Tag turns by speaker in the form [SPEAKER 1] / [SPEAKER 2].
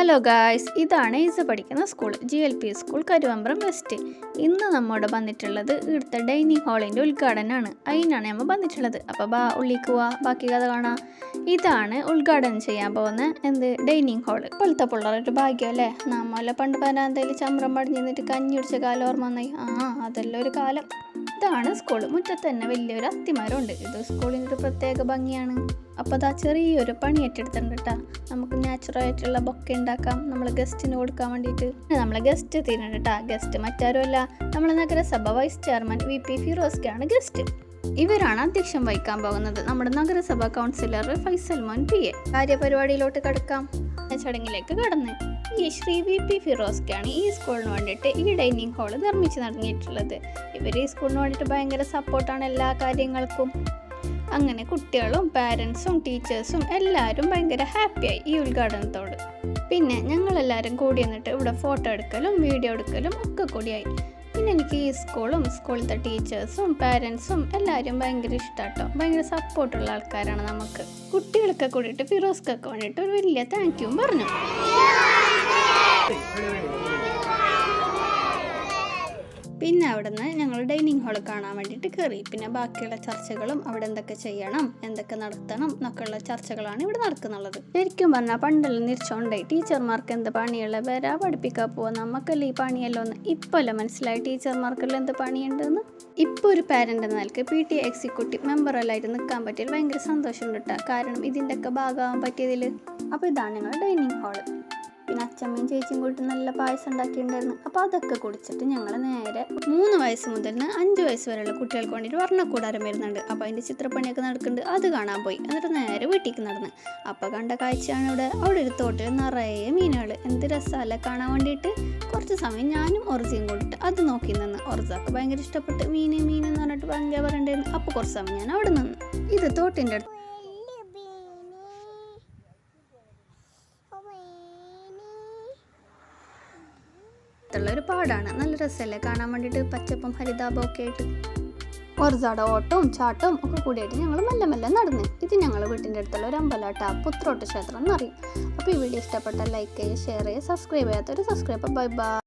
[SPEAKER 1] Hello guys, ഇതാണ് ഈസ പഠിക്കുന്ന school GLP school Karuvambram west. ഇന്ന് നമ്മോട് വന്നിട്ടുള്ളത് ഇവിടുത്തെ ഡൈനിങ് ഹാളിൻ്റെ ഉദ്ഘാടനമാണ്. അതിനാണ് നമ്മൾ വന്നിട്ടുള്ളത്. അപ്പോൾ ഉള്ളിലേക്ക് പോവാ, ബാക്കി കഥ കാണാം. ഇതാണ് ഉദ്ഘാടനം ചെയ്യാൻ പോകുന്ന ഡൈനിങ് ഹാള്. ഇപ്പോഴത്തെ പിള്ളേരൊരു ഭാഗ്യമല്ലേ. നമ്മളെ പണ്ട് പരാന്തയിൽ ചമ്രം പടിഞ്ഞു നിന്നിട്ട് കഞ്ഞി കുടിച്ച കാലം ഓർമ്മ വന്നായി. അതെല്ലാം ഒരു കാലം. ഇതാണ് സ്കൂൾ. മുറ്റത്ത് തന്നെ വലിയൊരു അത്തിമരമുണ്ട്. ഇത് സ്കൂളിൻ്റെ ഒരു പ്രത്യേക ഭംഗിയാണ്. അപ്പോൾ അതാ ചെറിയൊരു പണി ഏറ്റെടുത്തിട്ടുണ്ട് കേട്ടോ. നമുക്ക് നാച്ചുറലായിട്ടുള്ള ബൊക്കെ ഉണ്ടാക്കാം, നമ്മൾ ഗസ്റ്റിന് കൊടുക്കാൻ വേണ്ടിയിട്ട്. നമ്മളെ ഗസ്റ്റ് എത്തിയിട്ടുണ്ട് കേട്ടോ. ഗസ്റ്റ് മറ്റാരുമല്ല, നമ്മളെ നഗരസഭ വൈസ് ചെയർമാൻ VP ഫിറോസ്ക്കാണ് ഗസ്റ്റ്. ഇവരാണ് അധ്യക്ഷം വഹിക്കാൻ പോകുന്നത്. നമ്മുടെ നഗരസഭ കൗൺസിലർ ഫൈസൽ മോൻ PA. കാര്യപരിപാടിയിലോട്ട് കടക്കാം. ചടങ്ങിലേക്ക് കടന്ന് ഈ ശ്രീ VP ഫിറോസ്ക്കാണ് ഈ സ്കൂളിന് വേണ്ടിയിട്ട് ഈ ഡൈനിങ് ഹാള് നിർമ്മിച്ച് നടന്നിട്ടുള്ളത്. ഇവർ ഈ സ്കൂളിന് വേണ്ടിയിട്ട് ഭയങ്കര സപ്പോർട്ടാണ് എല്ലാ കാര്യങ്ങൾക്കും. അങ്ങനെ കുട്ടികളും പാരൻസും ടീച്ചേഴ്സും എല്ലാവരും ഭയങ്കര ഹാപ്പിയായി ഈ ഉദ്ഘാടനത്തോട്. പിന്നെ ഞങ്ങളെല്ലാവരും കൂടി എന്നിട്ട് ഇവിടെ ഫോട്ടോ എടുക്കലും വീഡിയോ എടുക്കലും ഒക്കെ കൂടിയായി. പിന്നെ എനിക്ക് ഈ സ്കൂളും സ്കൂളിലത്തെ ടീച്ചേഴ്സും പാരൻസും എല്ലാവരും ഭയങ്കര ഇഷ്ടമാട്ടോ. ഭയങ്കര സപ്പോർട്ടുള്ള ആൾക്കാരാണ് നമുക്ക്. കുട്ടികളൊക്കെ കൂടിയിട്ട് ഫിറോസ്ക്കൊക്കെ വേണ്ടിയിട്ട് ഒരു വലിയ താങ്ക് യു പറഞ്ഞു. പിന്നെ അവിടുന്ന് ഞങ്ങൾ ഡൈനിങ് ഹാൾ കാണാൻ വേണ്ടിയിട്ട് കയറി. പിന്നെ ബാക്കിയുള്ള ചർച്ചകളും അവിടെ എന്തൊക്കെ ചെയ്യണം, എന്തൊക്കെ നടത്തണം എന്നൊക്കെയുള്ള ചർച്ചകളാണ് ഇവിടെ നടക്കുന്നുള്ളത്. ശരിക്കും പറഞ്ഞാൽ പണ്ടെല്ലാം നിരിച്ചോണ്ടായി ടീച്ചർമാർക്ക് എന്ത് പണിയുള്ള വരാ പഠിപ്പിക്കാൻ പോവാ, നമുക്കല്ലേ ഈ പണിയല്ലോ എന്ന് ഇപ്പോഴല്ലേ മനസ്സിലായി ടീച്ചർമാർക്കെല്ലാം എന്ത് പണിയുണ്ടെന്ന്. ഇപ്പോൾ ഒരു പാരൻ്റ് എന്ന നിലക്ക് PTA എക്സിക്യൂട്ടീവ് മെമ്പറെല്ലായിട്ട് നിൽക്കാൻ പറ്റിയാൽ ഭയങ്കര സന്തോഷമുണ്ട് കേട്ടോ. കാരണം ഇതിൻ്റെ ഒക്കെ ഭാഗമാകാൻ പറ്റിയതിൽ. അപ്പോൾ ഇതാണ് ഞങ്ങൾ ഡൈനിങ് ഹാള്. പിന്നെ അച്ഛമ്മയും ചേച്ചിയും കൂട്ടി നല്ല പായസം ഉണ്ടാക്കിയിട്ടുണ്ടായിരുന്നു. അപ്പോൾ അതൊക്കെ കുടിച്ചിട്ട് ഞങ്ങൾ നേരെ 3 വയസ്സ് മുതൽ 5 വയസ്സ് വരെയുള്ള കുട്ടികൾക്ക് വേണ്ടിയിട്ട് വർണ്ണക്കൂടാരം വരുന്നുണ്ട്. അപ്പോൾ അതിൻ്റെ ചിത്രപ്പണിയൊക്കെ നടക്കുന്നുണ്ട്. അത് കാണാൻ പോയി. എന്നിട്ട് നേരെ വീട്ടിലേക്ക് നടന്ന്. അപ്പോൾ കണ്ട കാഴ്ചയാണ് അവിടെ ഒരു തോട്ടിൽ നിറയെ മീനുകൾ. എന്ത് രസമല്ലേ കാണാൻ വേണ്ടിയിട്ട്. കുറച്ച് സമയം ഞാനും ഒറസിയും കൂടിയിട്ട് അത് നോക്കി നിന്ന്. ഒറസൊക്കെ ഭയങ്കര ഇഷ്ടപ്പെട്ട് മീൻ എന്ന് പറഞ്ഞിട്ട് ഭയങ്കര പറയണ്ടായിരുന്നു. അപ്പോൾ കുറച്ച് സമയം ഞാൻ അവിടെ നിന്ന്. ഇത് തോട്ടിൻ്റെ അടുത്ത് ഒരു പാടാണ്. നല്ല രസമല്ലേ കാണാൻ വേണ്ടിയിട്ട്. പച്ചപ്പും ഹരിതാപവും ഒക്കെ ആയിട്ട് ഒറസാടെ ഓട്ടവും ചാട്ടവും ഒക്കെ കൂടിയായിട്ട് ഞങ്ങൾ മെല്ലെ മെല്ലെ നടന്ന്. ഇത് ഞങ്ങൾ വീട്ടിൻ്റെ അടുത്തുള്ള ഒരു അമ്പലാട്ടാ, പുത്രോട്ട് ക്ഷേത്രം എന്നറിയും. അപ്പോൾ ഈ വീഡിയോ ഇഷ്ടപ്പെട്ടാൽ ലൈക്ക് ചെയ്യുക, ഷെയർ ചെയ്യുക, സബ്സ്ക്രൈബ് ചെയ്യാത്തവർ സബ്സ്ക്രൈബ്. Bye bye.